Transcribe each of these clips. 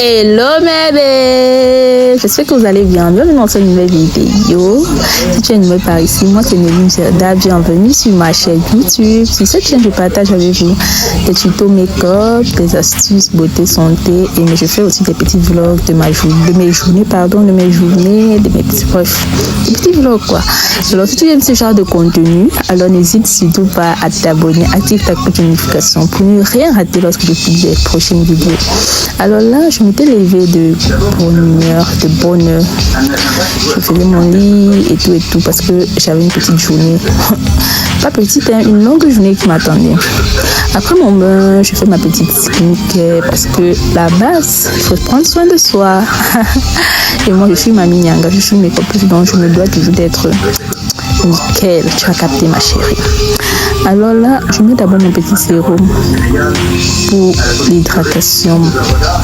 Hello mes bébés, j'espère que vous allez bien. Bienvenue dans cette nouvelle vidéo. Si tu es nouvelle par ici, moi c'est Méline Gerda. Bienvenue sur ma chaîne YouTube. Sur cette chaîne, je partage avec vous des tutos make-up, des astuces beauté, santé, et je fais aussi des petits vlogs de mes journées, de mes petits bref, des petits vlogs quoi. Alors si tu aimes ce genre de contenu, alors n'hésite surtout pas à t'abonner, active ta petite notification pour ne rien rater lorsque je publie les prochaines vidéos. Alors là, je m'étais levée de bonne heure. Je faisais mon lit et tout parce que j'avais une petite journée. Pas petite, hein, une longue journée qui m'attendait. Après mon bain, je fais ma petite skincare parce que la base, il faut prendre soin de soi. Et moi, je suis Mamie Nyanga, je suis make-up, donc je me dois toujours d'être nickel. Tu as capté ma chérie. Alors là, je mets d'abord mon petit sérum pour l'hydratation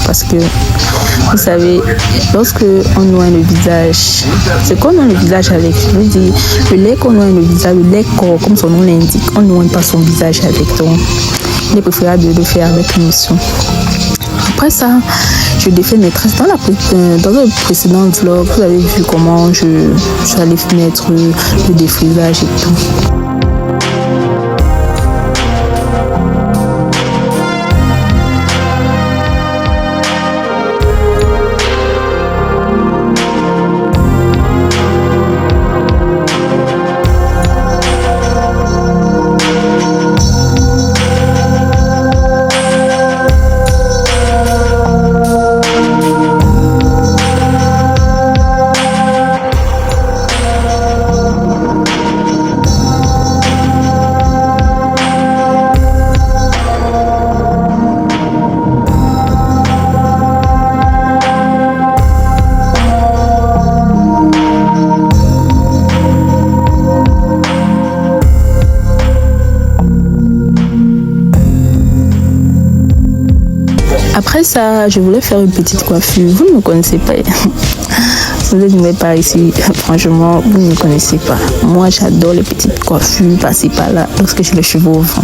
parce que vous savez, lorsque on noie le visage, c'est qu'on noie le visage avec, je veux dire, le lait qu'on noie le visage, le lait corps, comme son nom l'indique, on ne noie pas son visage avec, donc il est préférable de le faire avec une lotion. Après ça, je défais mes tresses. Dans le précédent vlog, vous avez vu comment je suis allée mettre le défrisage et tout. Après ça, je voulais faire une petite coiffure. Vous ne me connaissez pas. Vous êtes nouvelle par ici. Franchement, vous ne me connaissez pas. Moi, j'adore les petites coiffures par-ci par-là lorsque j'ai les cheveux au vent.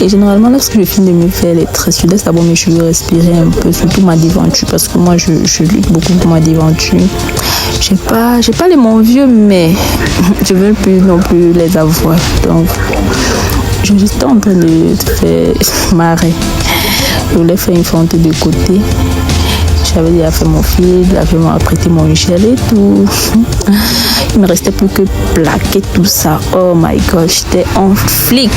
Et généralement, lorsque je finis de me faire les tresses, je laisse d'abord mes cheveux respirer un peu, surtout ma déventure, parce que moi, je lutte beaucoup pour ma déventure. J'ai pas les mon vieux, mais je veux plus non plus les avoir. Donc, je suis juste en train de faire marrer. Je voulais faire une fente de côté. J'avais déjà fait mon fil, j'avais apprêté mon gel et tout. Il me restait plus que plaquer tout ça. Oh my god, j'étais en flic.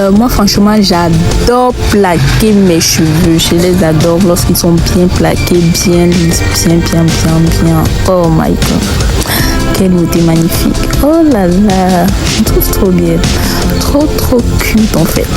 Moi franchement j'adore plaquer mes cheveux, je les adore lorsqu'ils sont bien plaqués, bien lisses, bien. Oh my god, quelle beauté magnifique. Oh là là, je trouve trop bien, trop cute en fait.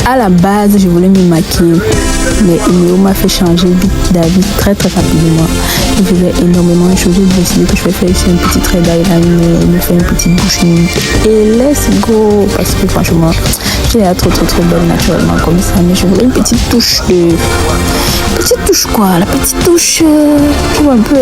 À la base, je voulais me maquiller. Mais Léo m'a fait changer d'avis très très rapidement. Il voulait énormément de choses. J'ai décidé que je vais faire ici un petit trait d'eyeliner, me faire une petite bouche humide. Et let's go! Parce que franchement, j'ai l'air trop belle naturellement comme ça. Mais je voulais une petite touche de... Petite touche quoi? La petite touche... tu vois un peu...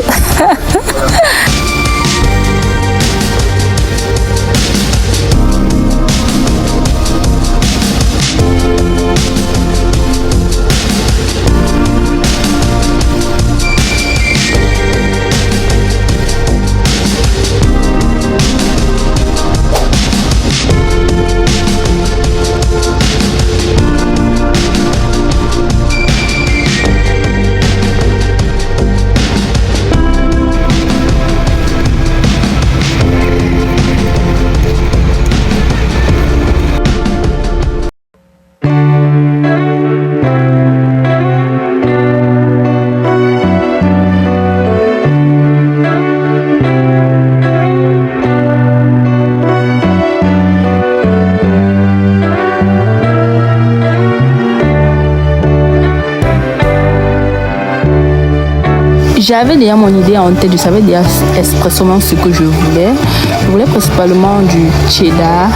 J'avais déjà mon idée en tête, je savais déjà expressément ce que je voulais. Je voulais principalement du cheddar,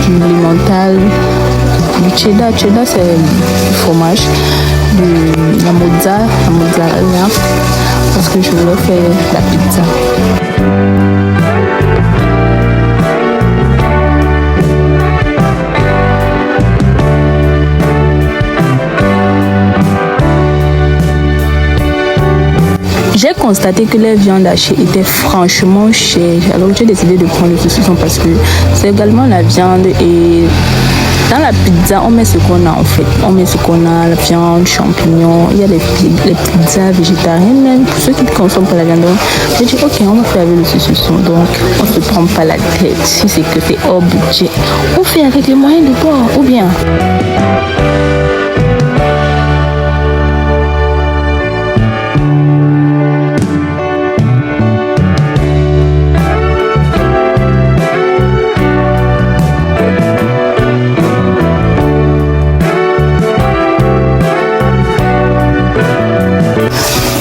du Emmental, du cheddar. Cheddar c'est du fromage, de la mozzarella, parce que je voulais faire la pizza. J'ai constaté que les viandes hachées étaient franchement chères. Alors j'ai décidé de prendre le saucisson parce que c'est également la viande et dans la pizza, on met ce qu'on a en fait. On met ce qu'on a, la viande, champignons. Il y a les pizzas végétariennes même. Pour ceux qui ne consomment pas la viande, j'ai dit ok, on va faire avec le saucisson. Donc on ne se prend pas la tête. Si c'est que c'est hors budget, on fait avec les moyens de bord ou bien.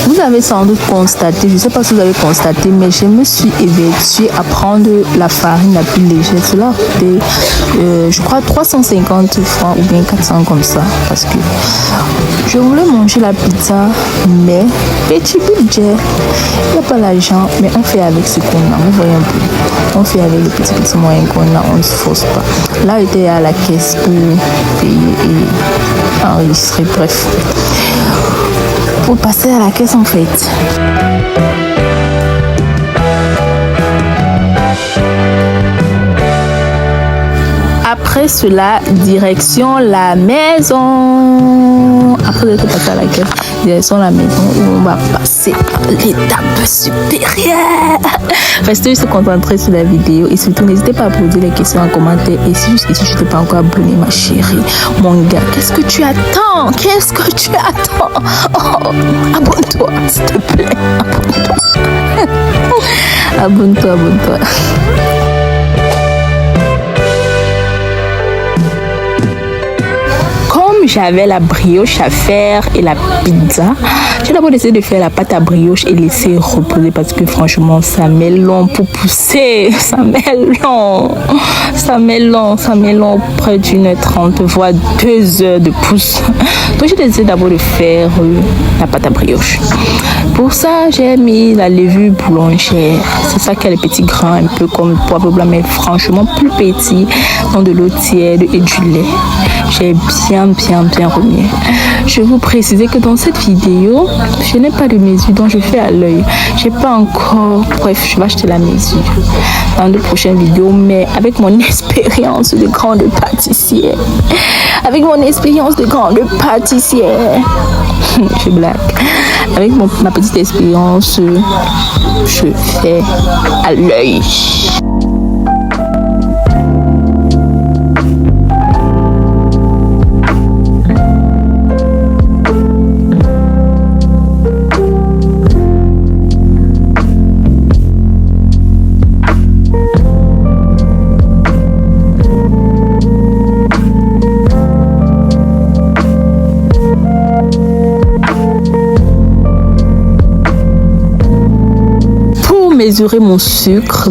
Vous avez sans doute constaté, je ne sais pas si vous avez constaté, mais je me suis évertuée à prendre la farine la plus légère. Cela a coûté, je crois, 350 francs ou bien 400 comme ça. Parce que je voulais manger la pizza, mais petit budget. Il n'y a pas l'argent, mais on fait avec ce qu'on a. Vous voyez un peu. On fait avec les petits moyens qu'on a, on ne se force pas. Là, j'étais à la caisse pour payer et enregistrer. Bref. Pour passer à la caisse en fait. Après cela, direction la maison. Après d'être passé à la caisse, direction la maison où on va passer à l'étape supérieure. Restez juste concentrés sur la vidéo et surtout n'hésitez pas à poser les questions en commentaire. Et si jusqu'ici je ne t'ai pas encore abonné ma chérie, mon gars, qu'est-ce que tu attends? Qu'est-ce que tu attends? Oh, abonne-toi s'il te plaît. Abonne-toi. Abonne-toi. J'avais la brioche à faire et la pizza. J'ai d'abord décidé de faire la pâte à brioche et laisser reposer parce que franchement ça met long pour pousser. Ça met long près d'1h30 voire 2 heures de pousse. Donc j'ai décidé d'abord de faire la pâte à brioche. Pour ça j'ai mis la levure boulangère. C'est ça qui a les petits grains un peu comme le poivre blanc mais franchement plus petit dans de l'eau tiède et du lait. J'ai bien remis. Je vais vous préciser que dans cette vidéo, je n'ai pas de mesure donc je fais à l'œil. J'ai pas encore, bref, je vais acheter la mesure dans de prochaines vidéos, mais avec mon expérience de grande pâtissière, je blague. Avec ma petite expérience, je fais à l'œil. mesurer mon sucre,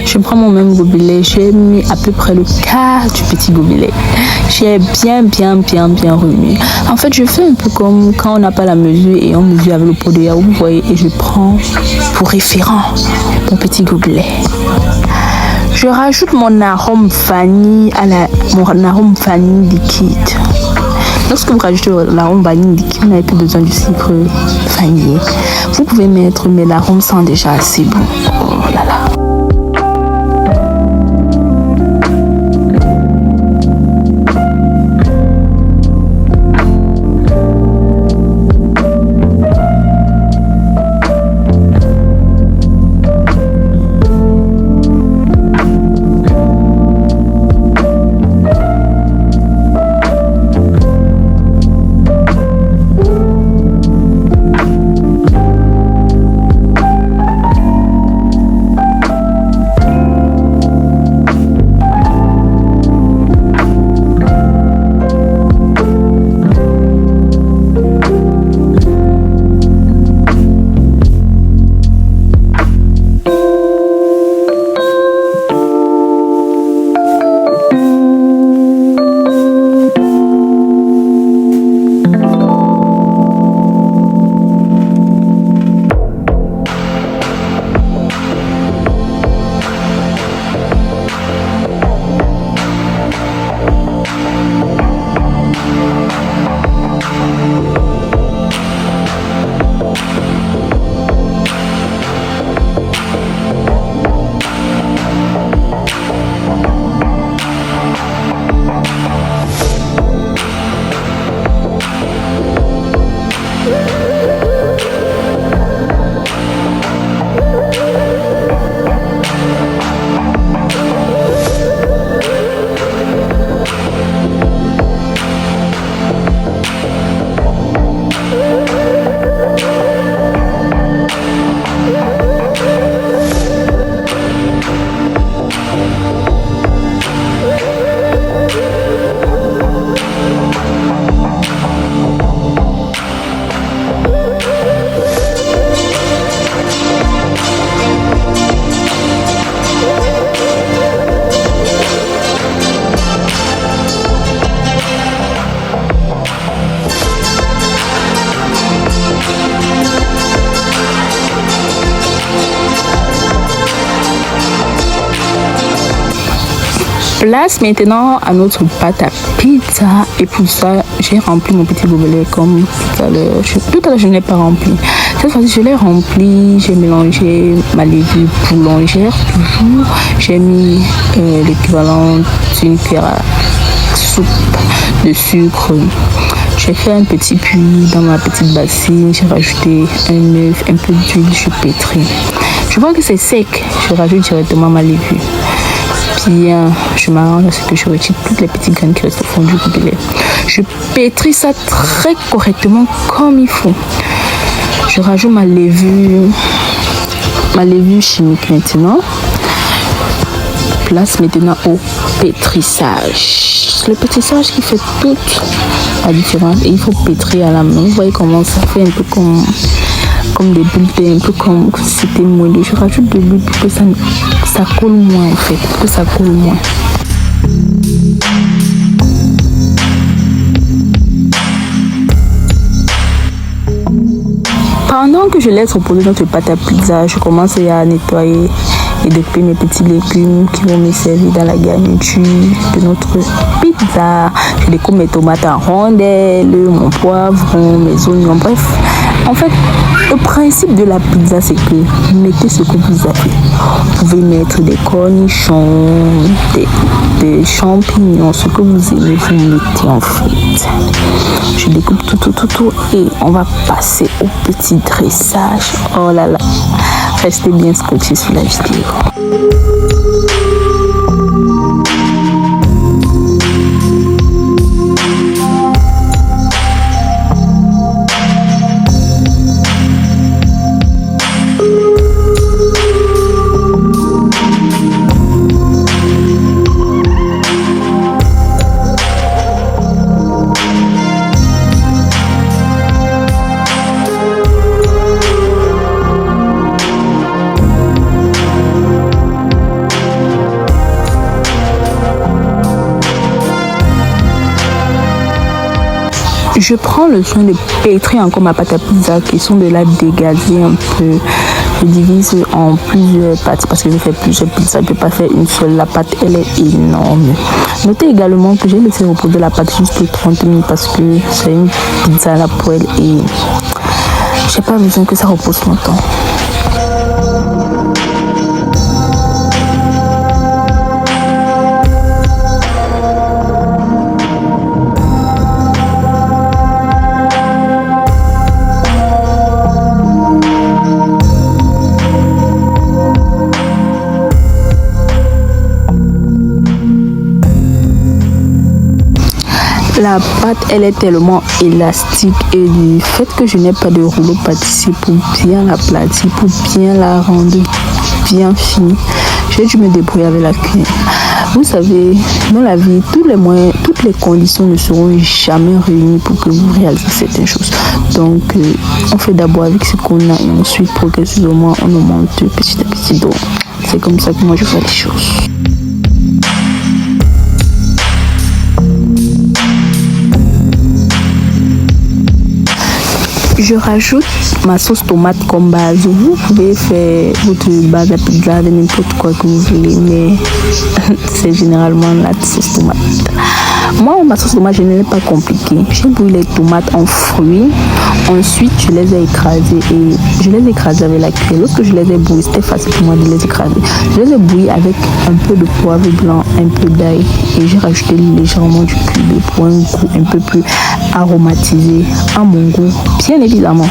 je prends mon même gobelet. J'ai mis à peu près le quart du petit gobelet. J'ai bien remué. En fait, je fais un peu comme quand on n'a pas la mesure et on mesure avec le pot de yaourt, vous voyez, et je prends pour référent mon petit gobelet. Je rajoute mon arôme vanille mon arôme vanille liquide. Lorsque vous rajoutez l'arôme vanille liquide, vous n'avez plus besoin du sucre vanillé. Vous pouvez mettre, mais l'arôme sent déjà assez bon. Oh là là. Place maintenant à notre pâte à pizza et pour ça j'ai rempli mon petit gobelet comme tout à l'heure. Tout à l'heure je n'ai pas rempli. Cette fois-ci je l'ai rempli, j'ai mélangé ma levure boulangère toujours. J'ai mis l'équivalent d'une cuillère à soupe de sucre. J'ai fait un petit puits dans ma petite bassine, j'ai rajouté un œuf, un peu d'huile, je pétris. Je vois que c'est sec, je rajoute directement ma levure. Bien, je m'arrange à ce que je retire toutes les petites graines qui restent au fond du gobelet. Je pétris ça très correctement comme il faut. Je rajoute ma levure chimique maintenant. Place maintenant au pétrissage. C'est le pétrissage qui fait toute la différence et il faut pétrir à la main. Vous voyez comment ça fait un peu comme des bulles, un peu comme si c'était moelleux. Je rajoute de l'huile pour que ça colle moins en fait, pour que ça colle moins. Pendant que je laisse reposer notre pâte à pizza, je commence à nettoyer et découper mes petits légumes qui vont me servir dans la garniture de notre pizza. Je découpe mes tomates en rondelles, mon poivron, mes oignons, bref. En fait, le principe de la pizza, c'est que vous mettez ce que vous avez. Vous pouvez mettre des cornichons, des champignons, ce que vous aimez, vous mettez en fait. Je découpe tout et on va passer au petit dressage. Oh là là, restez bien scotchés sur la vidéo. Je prends le soin de pétrir encore ma pâte à pizza, question de la dégazer un peu. Je divise en plusieurs pâtes parce que je fais plusieurs pizzas. Je ne peux pas faire une seule. La pâte, elle est énorme. Notez également que j'ai laissé reposer la pâte juste 30 minutes parce que c'est une pizza à la poêle et je n'ai pas besoin que ça repose longtemps. La pâte, elle est tellement élastique et du fait que je n'ai pas de rouleau pâtissier pour bien l'aplatir, pour bien la rendre bien fine, j'ai dû me débrouiller avec la cuillère. Vous savez, dans la vie, tous les moyens, toutes les conditions ne seront jamais réunies pour que vous réalisez certaines choses. Donc, on fait d'abord avec ce qu'on a et ensuite, progressivement, on augmente petit à petit. Donc, c'est comme ça que moi, je fais les choses. Je rajoute ma sauce tomate comme base. Vous pouvez faire votre base à pizza avec n'importe quoi que vous voulez, mais c'est généralement la sauce tomate. Moi, ma sauce tomate, je ne l'ai pas compliquée. J'ai bouilli les tomates en fruits. Ensuite, je les ai écrasées et je les ai écrasées avec la cuillère. Lorsque je les ai bouillies, c'était facile pour moi de les écraser. Je les ai bouillies avec un peu de poivre blanc, un peu d'ail et j'ai rajouté légèrement du curry pour un goût un peu plus aromatisé à mon goût, bien évidemment.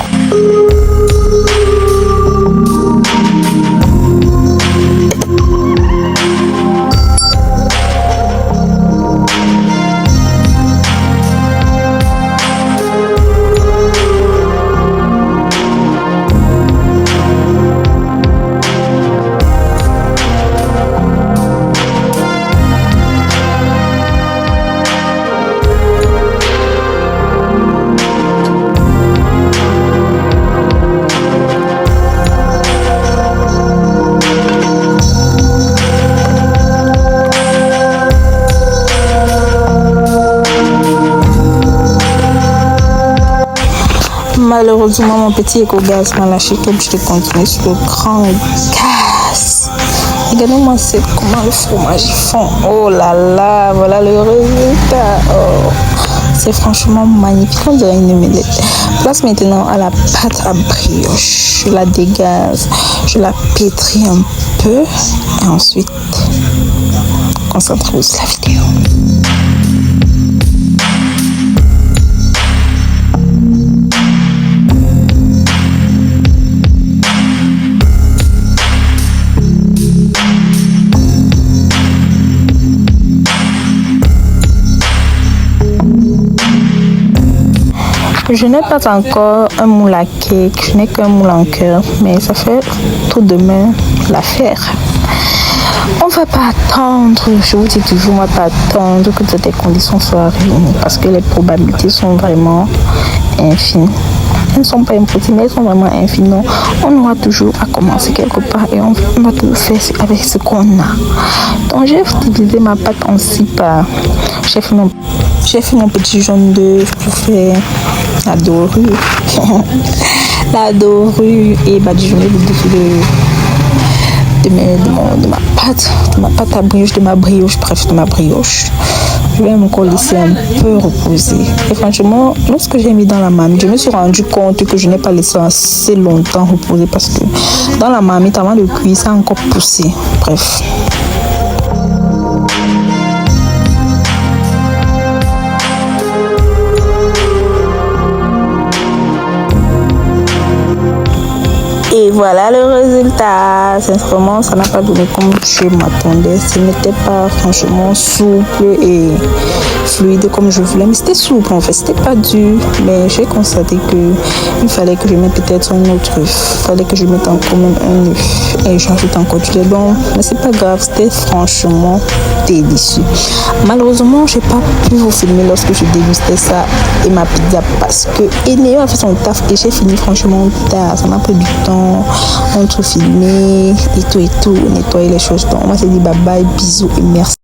Malheureusement, mon petit éco-gaz m'a lâché comme je te continue sur le grand gaz. Regardez-moi comment le fromage fond. Oh là là, voilà le résultat. Oh, c'est franchement magnifique. On dirait une omelette. Place maintenant à la pâte à brioche. Je la dégaze, je la pétris un peu et ensuite, concentrez-vous sur la vidéo. Je n'ai pas encore un moule à cake, je n'ai qu'un moule en cœur, mais ça fait tout de même l'affaire. On ne va pas attendre, je vous dis toujours, on ne va pas attendre que toutes les conditions soient réunies parce que les probabilités sont vraiment infimes. Elles ne sont pas impossibles, mais elles sont vraiment infimes. Donc, on aura toujours à commencer quelque part et on va tout faire avec ce qu'on a. Donc, j'ai utilisé ma pâte en 6 parts. J'ai fait mon petit jaune d'œuf pour faire la dorure. La dorure et badigeonner le dessus de ma pâte à brioche, de ma brioche. Je vais encore laisser un peu reposer. Et franchement, lorsque j'ai mis dans la marmite, je me suis rendu compte que je n'ai pas laissé assez longtemps reposer parce que dans la marmite, avant de cuire, ça a encore poussé. Bref. Et voilà le résultat. Sincèrement, ça n'a pas donné comme je m'attendais. Ce n'était pas franchement souple et fluide comme je voulais. Mais c'était souple en fait. C'était pas dur. Mais j'ai constaté qu'il fallait que je mette peut-être un autre œuf. Il fallait que je mette encore même un œuf. Et j'ajoute encore du lait. Bon, mais c'est pas grave. C'était franchement délicieux. Malheureusement, j'ai pas pu vous filmer lorsque je dégustais ça et ma pizza parce que Eneo a fait son taf et j'ai fini franchement tard. Ça m'a pris du temps entre filmer et tout, nettoyer les choses. Donc, on va se dire bye bye, bisous et merci.